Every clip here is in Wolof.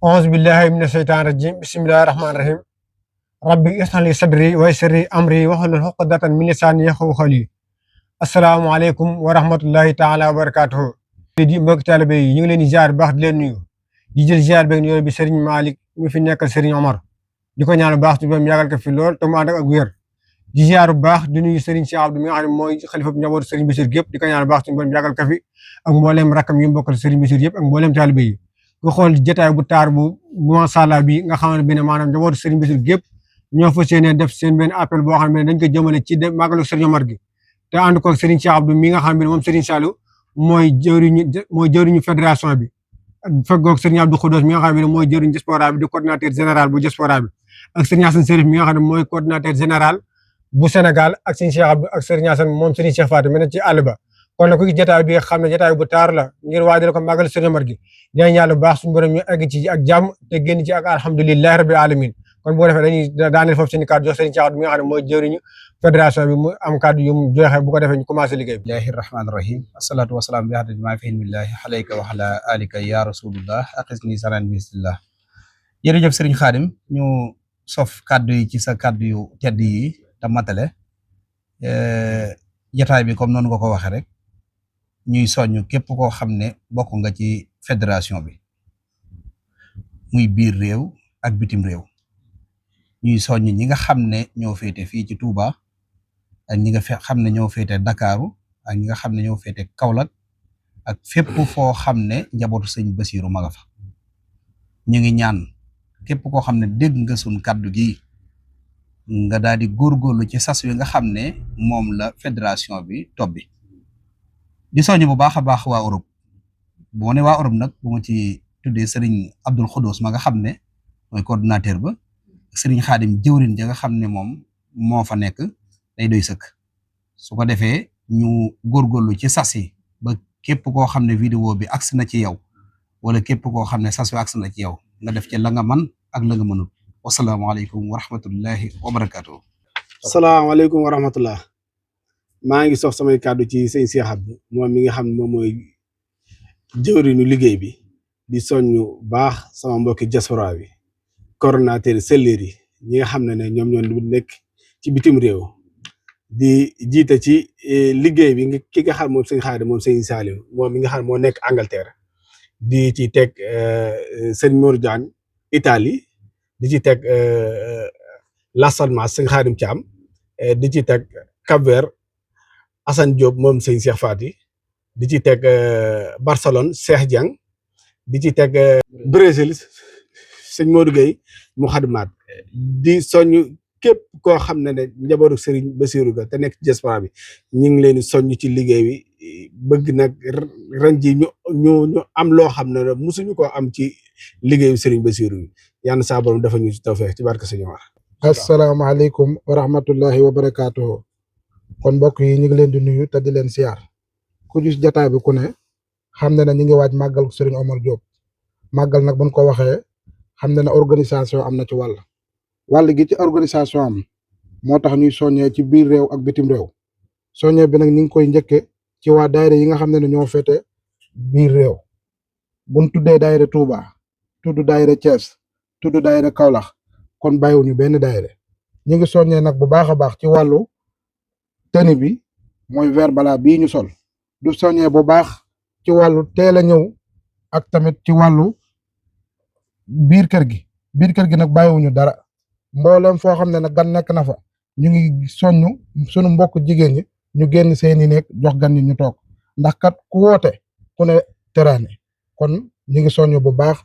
auzu billahi mina shaytaani rajim bismillahi rahmaani rahim rabbi ishrah li sadri wa yassir li amri wahlul uqdatan min lisani yafqahu qawli asalaamaaleykum wa rahmatullahi taala wa barakatuhu di mbokk taalibe yi ñu ngi leen di ziar baax di leen nuyu di jël ziar beeg nuyoo bi Serigne Malick mi fi nekkal Serigne Omar di ko ñaan baax ci bam yàggal ko fi lool te mu ànd ak wér di ziar bu baax di nuyu Serigne Cheikh Abdou mi nga xam ne mooy xalifa bu njabootu Serigne Bassirou gépp di ko ñaan baax ci bam yàggal ko fi ak mbooleem rakkam yi mbokkal Serigne Bassirou yëpp ak mbooleem taalibe yi nga xool jotaay bu taar bu macha allah bi nga xam ne bi ne maanaam njabootu Serigne Bassirou gépp ñoo fas yéene def seen benn appel boo xam ne dañ ko jëmale ci màggalu Serigne Omar gi te ànd ko Serigne Cheikh Abdou mi nga xam ne moom Serigne Saliou mooy jëwriñu fédération bi feggoog Serigne Abdou Khoudoss mi nga xam ne mooy jëwriñu diaspora bi di coordinateur général bu diaspora bi ak Serigne Assane Serif mi nga xam ne mooy coordinateur général bu Sénégal ak Serigne Cheikh Abdou ak Serigne Assane moom Serigne Cheikh Fatou mene ci àll ba kon nag ku jotaay bi xam ne jotaay bu taar la ngir waajal ko màggal Serigne Omar gi ñaan yàlla bu baax suñu borom ñu egg ci ak jàmm te génn ci ak alhamdulillahi rabbil alamin kon boo defee dañuy daaneel foofu seen kàddu jox Serigne Cheikh Abdou mi nga xam ne mooy jëwriñu fédération bi mu am kàddu yu mu joxe bu ko defee ñu commencé liggéey bi. bismillahi rahmaani rahim asalaatu wasalaam bi haddi maa fi ilmillahi alayka wa ala alika ya rasulullah aqisni saran bismillah jërëjëf Serigne Khadim ñu sof kàddu yi ci sa kàddu yu tedd yi te matale jotaay bi comme noonu nga ko waxee rek ñuy soññ képp koo xam ne bokk nga ci fédération bi muy biir réew ak bitim réew ñuy soññ ñi nga xam ne ñoo féete fii ci Touba ak ñi nga xam ne ñoo féete Dakaru ak ñi nga xam ne ñoo féete Kaolack ak fépp foo xam ne njabootu sëñ Bassirou ma nga fa ñu ngi ñaan képp koo xam ne dégg nga suñ kàddu gi nga daal di góorgóorlu ci sas wi nga xam ne moom la fédération bi tobbi di soññ bu baax a baax waa Europe boo ne waa Europe nag bu ma ci tuddee Serigne Abdou Khoudoss ma nga xam ne mooy coordinateur ba Serigne Khadim jëwrin ja nga xam ne moom moo fa nekk day doy sëkk su ko defee ñu góorgóorlu ci sas yi ba képp koo xam ne vidéo bi agsi na ci yow wala képp koo xam ne sas wi agsi na ci yow nga def ci la nga man ak la nga mënul wasalaamaaleykum wa rahmatullahi wa barakatuh. asalaamaaleykum wa rahmatullah maa ngi sof samay kàddu ci sëñ Cheikh Abdou moom mi nga xam ne moom mooy jëwriñu liggéey bi di soññu baax sama mbokki diaspora bi coordonnateur selleer yi ñi nga xam ne ñoom ñoo nekk ci bitim réew di jiite ci liggéey bi ki nga xam moom sëñ Khadim moom sëñ Saliou moom mi nga xam moo nekk Angleterre di ci teg sëñ Mor Diagne Italie di ci teg Las Palmas sëñ Khadim Thiam di ci teg Cap-Vert Assane Diop moom sëñ Cheikh Fati di ci teg Barcelone Cheikh Dieng di ci teg Brésil sëñ Modou Gueye mu xadmaat di soññ képp koo xam ne njabootu Serigne Bassirou ga te nekk ci diaspora bi ñu ngi leen di soññ ci liggéey bi bëgg nag ren ji ñu am loo xam ne musuñu koo am ci liggéeyu Serigne Bassirou bi yàlla saa borom dafa ñu ci tawfeex ci barke Sëñ Omar. asalaamaaleykum wa rahmatullahi wa barakaatuhu kon mbokk yi ñu ngi leen di nuyu te di leen siyaar ku gis jotaay bi ku ne xam ne ñu ngi waaj màggal Serigne Omar Diop màggal nag buñ ko waxee xam ne organisation am na ci wàll gi ci organisation am moo tax ñuy soññee ci biir réew ak bitim réew soññee bi nag ñu ngi koy njëkke ci waa daayira yi nga xam ne ñoo féete biir réew buñ tuddee daayira Touba tudd daayira Thiès tudd daayira Kaolack kon bàyyiwuñu benn daayira ñu ngi soññee nag bu baax a baax ci wàllu tenue bi mooy vert blanc bii ñu sol du soññee bu baax ci wàllu teel a ñëw ak tamit ci wàllu biir kër gi nag bàyyiwuñu dara mboolem foo xam ne nag gan nekk na fa ñu ngi soññ sunu mbokk jigéen ñi ñu génn seeni nekk jox gan ñi ñu toog ndax kat ku woote ku ne teraane kon ñu ngi soññ bu baax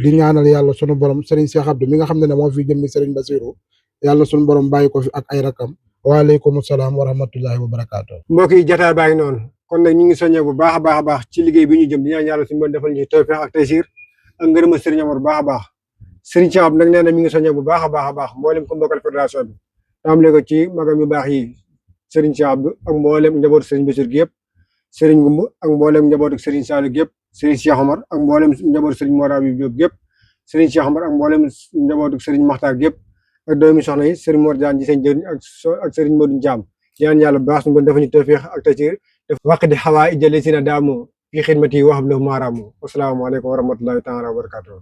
di ñaanal yàlla sunu borom Serigne Cheikh Abdou mi nga xam ne moo fi jëmmi Serigne Bassirou yàlla sunu borom bàyyi ko fi ak ay rakam waaleykum salaam wa rahmatullahi wa barakaatu. mbokk yi jotaay baa ngi noonu kon nag ñu ngi soññee bu baax a baax ci liggéey bi ñu jëm di ñaan yàlla suñu borom defal ñu ci tawfeex ak taysiir ak ngërëma Serigne Omar bu baax a baax Serigne Cheikh Abdou nag nee na mi ngi soññee bu baax a baax mboolem ko mbokkal fédération bi tàmbalee ko ci magam yu baax yi Serigne Cheikh Abdou ak mboolem njabootu Serigne Bassirou gi yëpp Serigne Goumba ak mboolem njabootu Serigne Saliou gi yëpp Serigne Cheikh Omar ak mboolem njabootu Serigne Mor Habib Diop gi yëpp Serigne Cheikh Omar ak mboolem njabootu Serigne Makhtar gi yëpp ak doomi soxna yi Serigne Mor Diagne ji seen jëriñ ak Serigne Modou Thiam ñaan yàlla bu baax suñu bon dafa ñu tawfeex ak taysiir def waq di xawaa ijale si na daamu fi xidmati waxam lahu maaraamu asalaamaaleykum wa rahmatullahi taala wa barakatuh